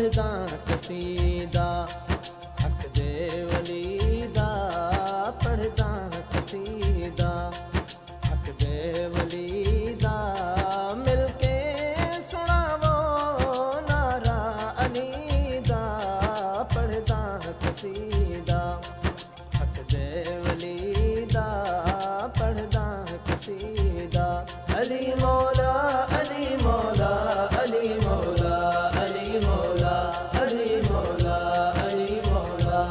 पढ़दा कसीदा हक दे वली दा पढ़दा कसीदा हक दे वली दा मिलके सुनावो नारा अली दा पढ़दा कसीदा हक दे वली दा पढ़दा कसीदा अली मौला अली मौला अली मौला अली मौला अली मौला अली मौला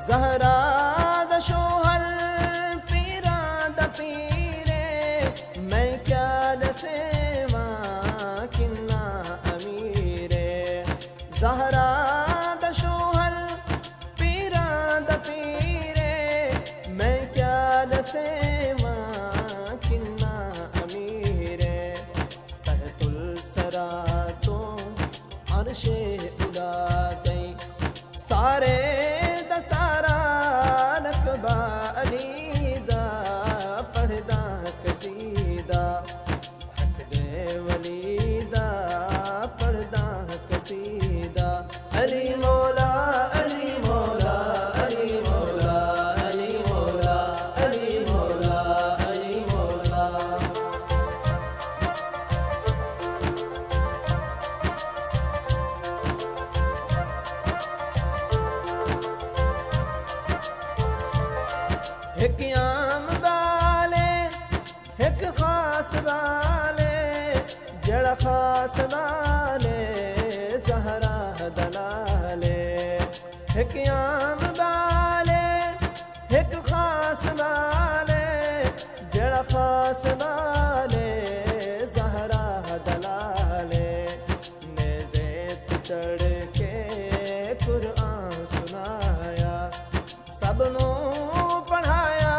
ज़हरा दा शोहर पीरा दा पीरे मैं क्या दसेवा किन्ना अमीरे ज़हरा दा शोहर पीरा दा पीरे मैं क्या दसेवा किन्ना अमीरे तहतुल सरा तो अर्शे उड़ा गई सारे सारा रकबा अली दा पढ़दा कसीदा हक दे वली दा पढ़दा कसीदा अली मौला अली मौला अली मौला अली मौला अली मौला अली मौला एक आम वाले एक खास वाले जड़ा खास वाले ज़हरा दलाले एक आम वाले एक खास वाले जड़ा खास वाले ज़हरा दलाले नेज़े चढ़ के कुरान सुनाया सबनों पढ़ाया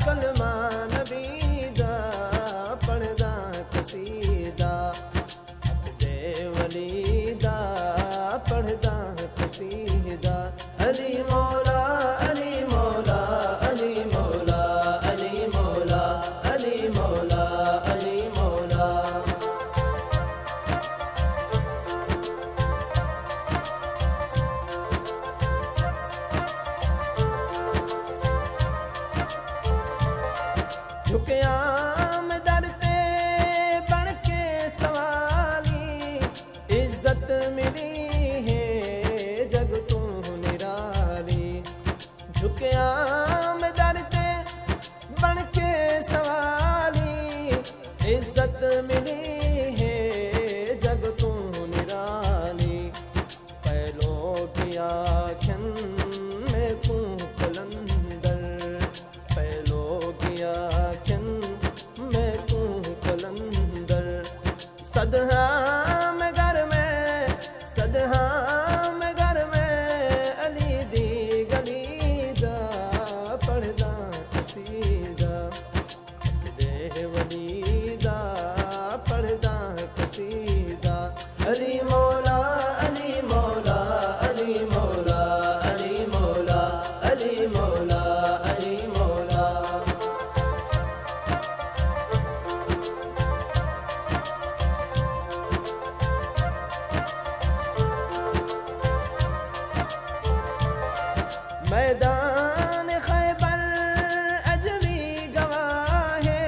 कलमा नबी दा पढ़दा कसीदा हक दे वली दा पढ़दा कसीदा अली मौला अली मौला अली मौला अली मौला अली मौला अली मौला झुके आम दर पे बन के सवाली इज्जत मिली है जग तू निराली झुके आम दर पे बन के सवाली इज्जत मिली है जग तू निराली पहलों की आँखन में तू कलंदर पहलों की आँखन में तू कलंदर सदहाम घर में अली दी गली दा पढ़दा कसीदा हक दे वली दा पढ़दा कसीदा अली मौला अली मौला अली मौला अली मौला अली मौला अली मौला मैदान खैबर अजली गवाहे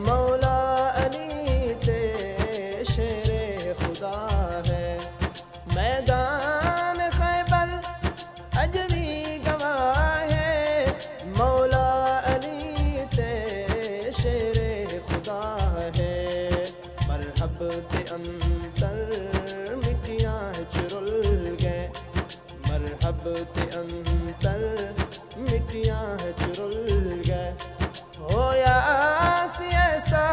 मौला अली ते शेरे खुदा है मैदान खैबर अजली गवाहे मौला अली ते शेरे खुदा है मरहब ते अंतर मिटियां चुरुल गए मरहब ते अंतर मिटियां चुरुल गए होया सी ऐसा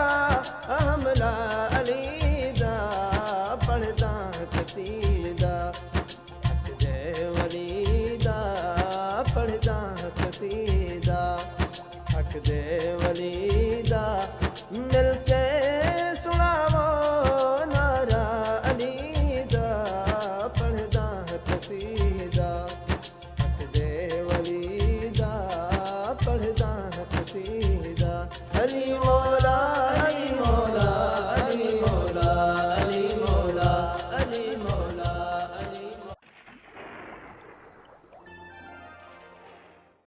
हमला अली दा पढ़दा कसीदा हक दे वली दा पढ़दा कसीदा हक दे वली दा मिलके